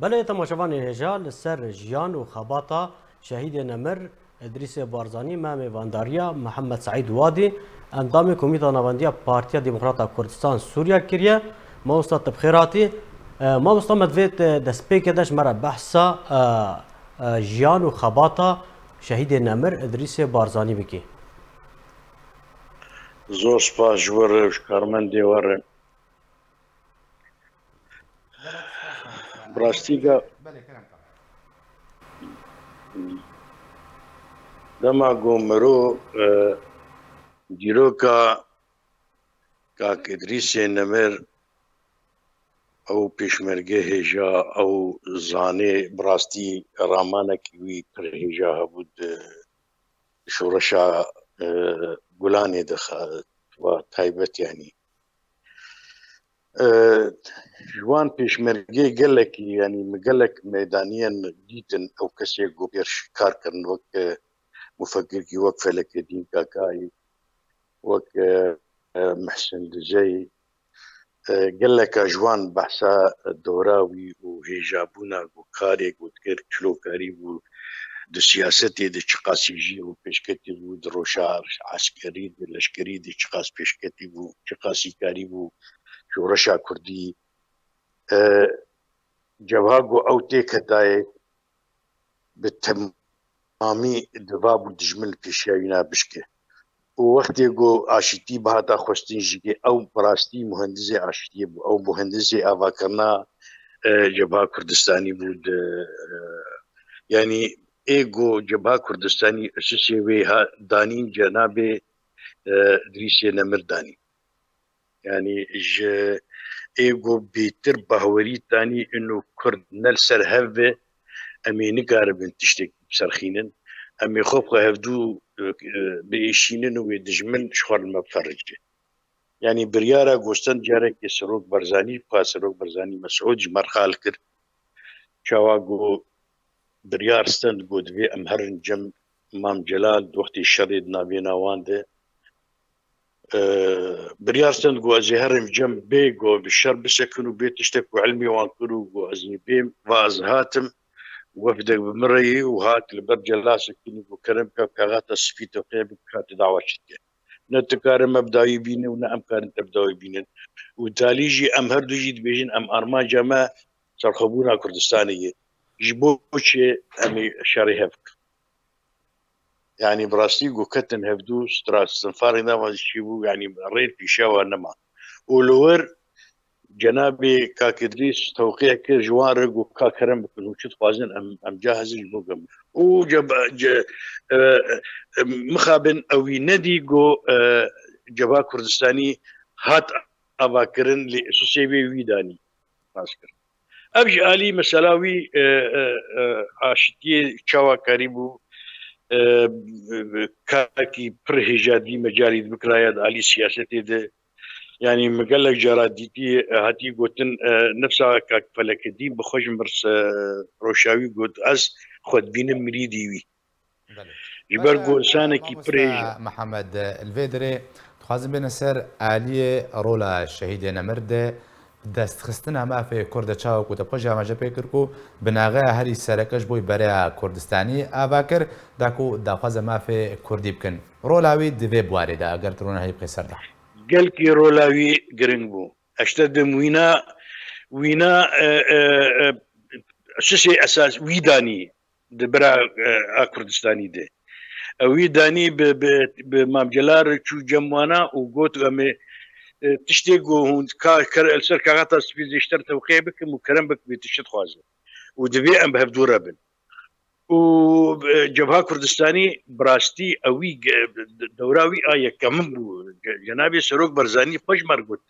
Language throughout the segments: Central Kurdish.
بله تماشاوان هجا لسر جیان و خباتا شهید نمر ادریس بارزانی مام وانداریا محمد سعید وادی اندام کمیته نواندی پارتیا دموکراتا کردستان سوریا کریه ما استاد بخیراتی ما استاد مدوید دسپیک داش مرا بحثا جیان و خباتا شهید نمر ادریس بارزانی بکی زۆر سپاس ژوەر کارمەندێ وەڕێ بڕاستیگە دەما گۆمەرۆ دیرۆکە کاک ئیدریسێ نەمر ئەو پێشمەرگە هێژا ئەو زانێ بڕاستی ڕامانێکی وی پر هێژا هەبوو شۆڕەشا گولانێ دەخات تایبەت ینی جوان پێشمەرگێ گەلێکی ینی مگەلێک مەدانیان دیتن ئەو کەسێک گۆ پێش کارکردن وەک مفەکرکی وەک فەلەکەدین کاکایی وەک محسن دژەی گەلێکە جوان بەحسا دۆراوی و هێژابوونا بۆ کارێک وتکرد کلۆکاری بوو دو سیاسەتێ دە چقاسیژی و پێشکەتی بوو درۆشار عسکەری لەشکری دە چقاس پێشکەتی بوو چقاسی کاری بوو شۆڕەشا کوردی جەواب ئەو تێکەتایە بە تەمامی دوا بوو دژمن پێشیاوینا بشکێ و وەختێ گۆ ئاشتی بەهاتا خۆستین ژگێ ئەو بەڕاستی مهندزێ ئاشتیە بوو ئەو مهندزێ ئاواکردنا جەبها کوردستانی بوو ینی ئێگۆ جەبها کوردستانی سێوێ دانین جەنابێ ئیدریسێ نەمر دانی ینی ئێگۆ بێتر بەهوەریتانی ئن و کورد نەل سەر هەڤێ ئەمێ نگاربن تشتێک بسەرخینن ئەمێ خۆبخە هەفتوو بێشینن و وێ دژمن شخواردمە بفەرجێ ینی بریارە گۆستن جارێکی سەرۆک بەرزانی بخوا سەرۆک بەرزانی مەسعود مەرخال کرد چاوا گۆ بریارستن گۆ دوێ ئەم هەرن جەم مام جەلال وەختی شەڕێ ناوێ ناواندێ بریارستن گۆ ئەزێ هەرم جەم بێ گۆ بشەر بسەکن و بێ تشتێک و علمی وان کرد و گۆ ئەزنی بێم واز هاتم وەفدەک بمڕەیی و هات لەبەر جەلاسەکردنی بۆ کەرم کاغاتە سپیتە قێ بکاتە داواشتێ نەتکارە مەبداوی بینە و نە ئەم کارن تەبداوی بینن و تالیژی ئەم هەردووژی دبێژن ئەم ئارماجەمە سەرخەبوونا کوردستانیە ji bo çê em ê şerê hev yani birastî goketin hevdû strafarê navazî bû yani rê pîşewa nema û li wir cenabê Kak İdris tewqîya kir ji wan re got ka kerem bikin û çi dixwazin em cahezî ji bo gem û mixabin ew wî nedî got Cebha Kurdistanî hat avakirin lê sêvê wî danî naskir ev ji alî mesela wî aşitiyê çawa karî bû kakî pir hêjadî mecalî bikiraya di alî siyasetê de yani migelek cara dîtî hatî gotin nefsa Kak Felekedîn bi xwe ji mir roşawî got ez xwe dibînim mirîdî wî ji ber gonsanekî pir hêja محەممەد الڤێدرێ dixwazim bêne ser aliyê rola şehîdê Nemir de destxistina mafê Kurd çawa ku te xwe jî amaje pê kir ku bi naxeya herî serekeş boî bereya Kurdistanî ava kir da ku daxwaze mafê Kurdî bikin rola wî di vê buwarê de eger tu rûne heyî bixê ser da gelkî rola wî giring bû eşte dim wîna sisê esas wî danî di bira a Kurdistanî de ew wî danî bi mamcelar çû cem wana û got em ê tiştê got hûn li ser kaxata spî zêşter tewqî bikin û kerem bik vê tişt dixwazin û divê em bi hevdû re bin û Cebha Kurdistanî birastî ew wî dewra wî a yekemin bû cenabê Serok Barzanî xwe ji mer got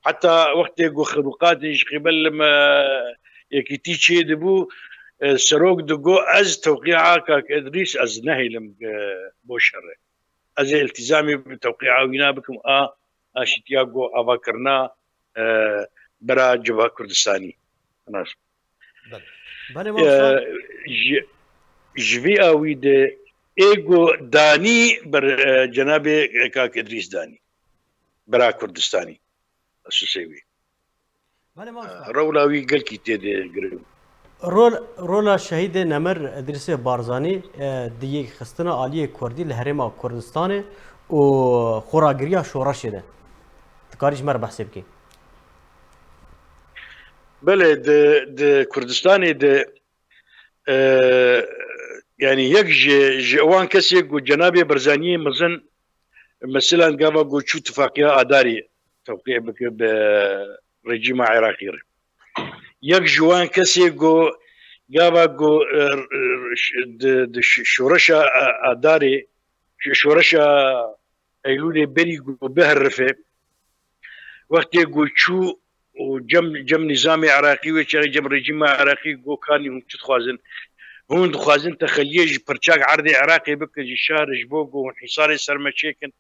heta wextê got xeruqatê ji qîbel yekîtî çê dibû Serok digot ez tewqîa Kak İdris ez nehêlim bo şerê ez ê iltîzamê bi tewqîa wî nabikim a aşîtiya got avakirina bera Cebha Kurdistanî ji vê a wî de êgo danî ber cenabê Kak İdris danî bera Kurdistanî sisê wî بله مامستا رولاوی گلکی تێدێ گرنگ رولا شهید نمر ادریس بارزانی دیگه خستنا عالی کردی لهرما کردستان و خوراگریا شورش ده تکاریش مر بحث بکی بله د کوردستانی د يعني يك جوان كسي جو جنابي برزاني مزن مثلا قاوا جو شو اتفاقية اداري توقيع برجيم عراقي يك جوان كسي جو قاوا جو شورشا اداري شورشا ايلولي بري جو بهرفه وقت جو شو وجم نظامي عراقي وشي جم رجيم عراقي جو كان يوم تتخوازن هون دخوازن تخليج برشاق عرضي عراقي بكج شارج بوغو انحصاري سرمشيكن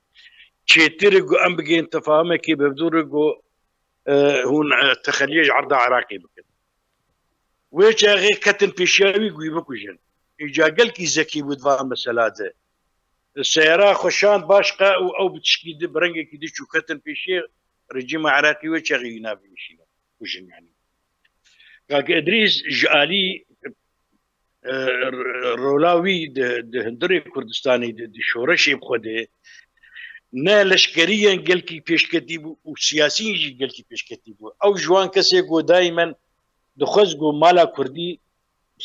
تشيترقو ام بقين تفاهمكي ببدورقو هون تخليج عرض عراقي بكن ويش غير كتن بيشاوي قوي بكوجن اجا قلكي زكي بدفع مسالاته السيارة خشان باشقة او بتشكي برنجي كي ديشو كتن بيشي رجيم عراقي ويش غير ينافي مشينا وجن يعني كاك ادريس جالي رولاوی د هندری کردستانی د شورشی بخوده نه لشکریان گلکی پیشکتی بو و سیاسیین جی گلکی پیشکتی بو او جوان کسی گو دائما دخوز گو مالا کردی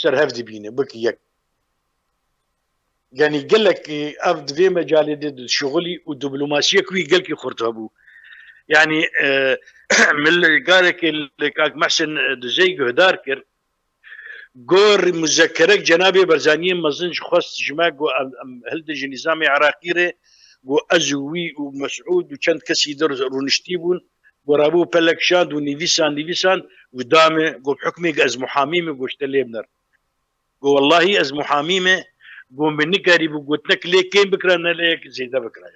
سرهف دبینه بکی یک يعني قال لك افد في مجال الشغلي والدبلوماسيه كوي قال لك خرطابو يعني من قال لك محسن دزي هداركر گور مذکرک جنابی برزانی مزنج خواست جمع گو هلدج نظامی عراقی ره گو ازوی و مسعود و چند کسی در رونشتی بون گو رابو پلکشاند و نویسان و دامه گو بحکمی از محامیمه گوشت لیبنر گو والله از محامیمه گو منی کاری بو گوتنک لیکین بکرا نلیک زیده بکرا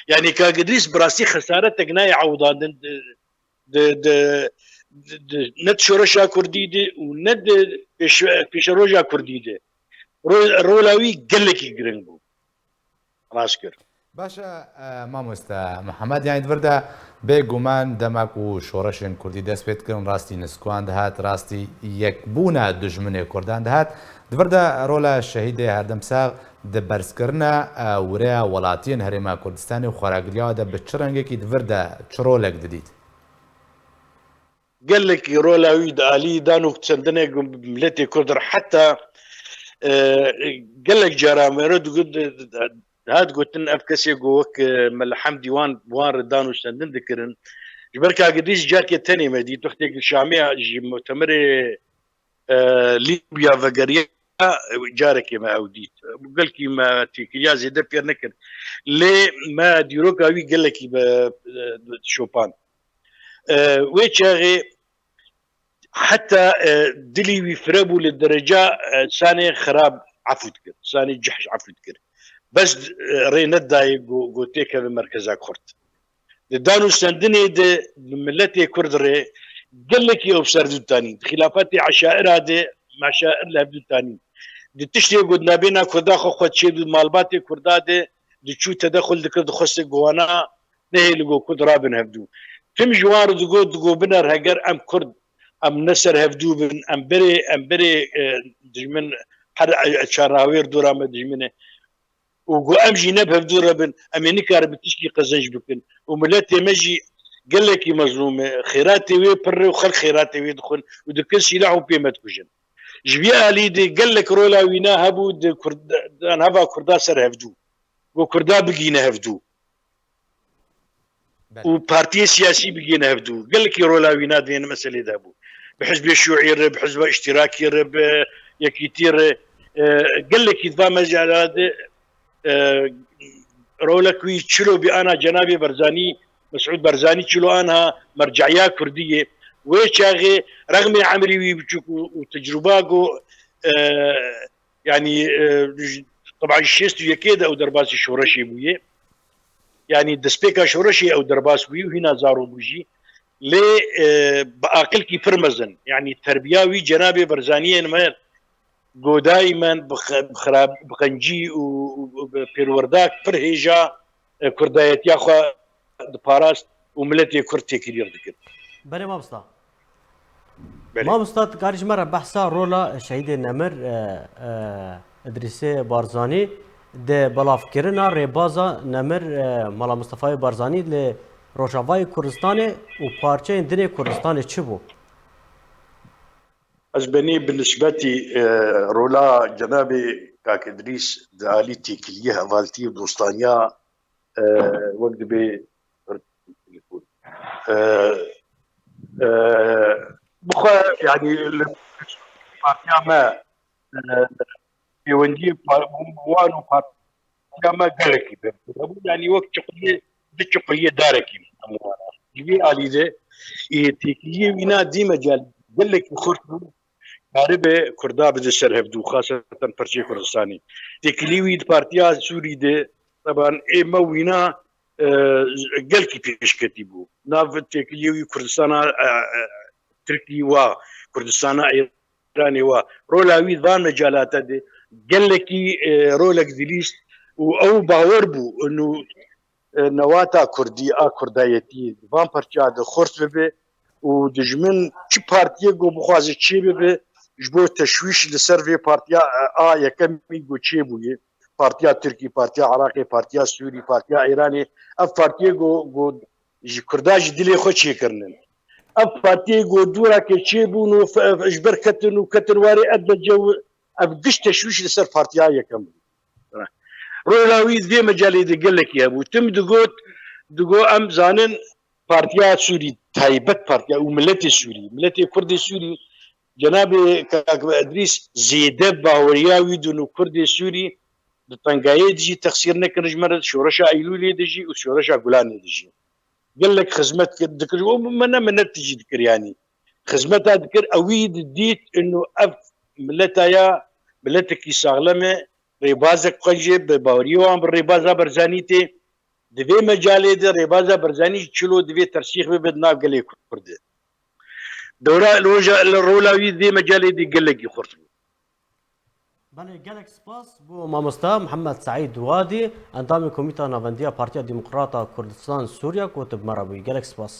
يعني كاقدريس براسي خساره تقناي عوضان ند شورشا كرديدي وند بيشروجا كرديدي رولاوي قلكي جرينبو راسكر باشا مامۆستا محەممەد یانی وەردا بێگومان دەماک و شۆڕەشێن کوردی دەست پێت کردن ڕاستی نسکوان دەهات ڕاستی یەکبوونە دژمنێ کوردان دەهات دووەردا ڕۆلە شەهیدێ هەردەمساغ دە بەرزکردنە ورەیە وڵاتیان هەرێما کوردستانی و خۆراگریاوەدا بە چ ڕەنگێکی دووەردا چ ڕۆلێک دەدیت قالك رولاوي دالي دانو تسندنك ملتي كردر حتى قالك جراميرد هاد قلت ان افكسي جوك ملحم ديوان بوان دانو سندن ذكرن جبركا قديس جاك الثاني مدي تختك الشاميه مؤتمر ليبيا فقريه جارك ما اوديت قال لك ما تيكيا زي دبير نكر ليه ما ديروكا وي قال لك شوبان ويتشاغي حتى دلي ويفربوا للدرجة ثاني خراب عفوتكر ثاني جحش عفوتكر بس رينا داي قوتيكا بمركزك خرط دانو سندني دي ملتي كرد ري قال لك يوبسر دو تاني خلافاتي عشائر هذه مع شائر لهبدو تاني دي تشتي قدنا بينا كردا خو تشي مالباتي كردا دي تشو تدخل دكر خص قوانا نهي لقو كدرا بنهبدو تم جوار دقو بنر هجر ام كرد ام نسر هفدو بن ام بري دجمن حد شراوير دورا ما دجمنه وقو امجي نبه بدورا بن اميني كار بتشكي قزنج بكن وملاتي مجي قال لك مظلومه خيراتي وي بر وخل خيراتي وي دخل ودكل سلاح وبيمت كوجن جبيا ليدي قال لك رولا وينا هبو كرد انا هبا كردا سر هفدو وكردا بقينا هفدو وبارتي سياسي بقينا هبدو قال لك رولاوي نادي انا مسألة دابو بحزب الشيوعي رب بحزب اشتراكي رب يكيتير قال لك اذا مجال هذا رولكوي تشلو بانا جنابي برزاني مسعود برزاني تشلو انا مرجعيه كرديه ويشاغي رغم عمري ويبجوكو وتجرباكو يعني طبعا الشيستو يكيدا او درباسي شورشي بويه يعني دسبيكا شورشي او درباسوي وهنا زارو بوجي لي باقل كي فرمزن يعني تربياوي جنابي برزانيه نمر جو دائما بخراب بقنجي وبيرورداك فرهيجا كردايت ياخو دباراس وملتي كرتي كبير ذكر بله مامستا ما مستاد کاریش مرا بحثا رولا شهید نمر ادریس بارزانی ده بلافکرنا ریبازا نمر مالا مصطفی بارزانی ل روشاوای کردستان و پارچه دنی کردستان چی بو؟ از بني بالنسبة رولا جنابي كاك إدريس دالي تيكليه هفالتي دوستانيا وقت بي بخا يعني بارتيا ما بيوندي وانو بارتيا ما قالكي يعني وقت شقية بالشقية داركي جبي آلي ده تيكليه وينا دي مجال قال لك بخرطو عربه كردا بده سر هبدو خاصة برشي كردستاني تكليوي بارتيا سوري ده طبعا اما وينا قلكي بيش كتبو ناف تكليوي كردستان تركي و كردستان ايراني و رولاوي ذان مجالات ده قلكي رولك دليس او باور بو انه نواتا كردي كردايتي فان برشا ده خرس ببه و دجمن چی پارتیه گو بخوازه چی ببه جبو تشویش لسر في بارتيا يكمي گو چی بويه بارتيا تركي بارتيا عراقي بارتيا سوري بارتيا ايراني اف بارتيا گو جي كرداج دلي خو چی کرنن اف بارتيا گو دورا كي چی بونو اجبر كتن وكتن واري اد جو اف قش تشويش لسر بارتيا يكمي رولاوي ذي مجالي دي قال لك يا ابو تم دقو ام زانن بارتيا سوري تايبت بارتيا وملتي سوري ملتي كردي سوري جنابي كاك ادريس زيده باوريا ويدونو كردي سوري دتنقاي ديجي تخسير نكرج مرد شورشا ايلولي ديجي وشورشا غولاني ديجي قال لك خدمت ذكر من تجي ذكر يعني خدمتها ذكر اويد ديت انه اف ملتايا ملتك يساغلمه ريبازك قنجي باوريوان بالريبازا برزانيتي دوی مجاله ده ریبازا برزانی چلو دوی ترسیخ ببد ناف گلی کرده دورا رولاوی دوی مجاله ده گلگی خورد بله گلک سپاس بو مامستا محمد سعید وادی انضام کمیته ناوندی پارتیا دموکراتا کردستان سوریا کوتب مرابوی گلک سپاس